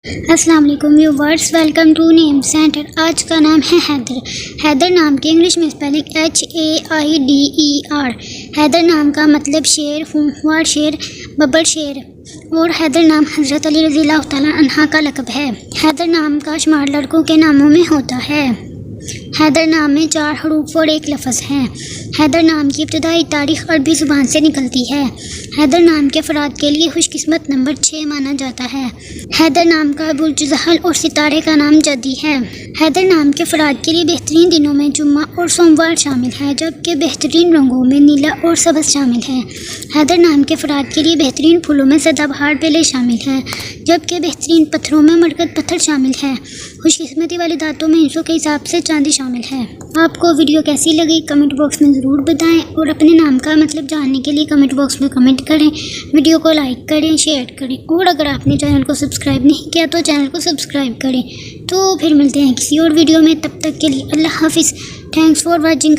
السلام علیکم viewers, welcome to name centre. آج کا نام ہے حیدر۔ حیدر نام کی انگلش میں اسپیلنگ HAIDER۔ حیدر نام کا مطلب شیر، خونخوار شیر، ببر شیر، اور حیدر نام حضرت علی رضی اللہ تعالیٰ عنہ کا لقب ہے۔ حیدر نام کا شمار لڑکوں کے ناموں میں ہوتا ہے۔ حیدر نام میں 4 حروف اور 1 لفظ ہیں۔ حیدر نام کی ابتدائی تاریخ عربی زبان سے نکلتی ہے۔ حیدر نام کے افراد کے لیے خوش قسمت نمبر 6 مانا جاتا ہے۔ حیدر نام کا برج زحل اور ستارے کا نام جدی ہے۔ حیدر نام کے افراد کے لیے بہترین دنوں میں جمعہ اور سوموار شامل ہے، جبکہ بہترین رنگوں میں نیلا اور سبز شامل ہے۔ حیدر نام کے افراد کے لیے بہترین پھولوں میں سدا بہار بیلے شامل ہے، جبکہ بہترین پتھروں میں مرکز پتھر شامل ہے۔ خوش قسمتی والی دانتوں میں ہندسوں کے حساب سے چاندی شامل ہے۔ آپ کو ویڈیو کیسی لگی کمنٹ باکس میں ضرور بتائیں، اور اپنے نام کا مطلب جاننے کے لیے کمنٹ باکس میں کمنٹ کریں۔ ویڈیو کو لائک کریں، شیئر کریں، اور اگر آپ نے چینل کو سبسکرائب نہیں کیا تو چینل کو سبسکرائب کریں۔ تو پھر ملتے ہیں کسی اور ویڈیو میں، تب تک کے لیے اللہ حافظ۔ Thanks for watching.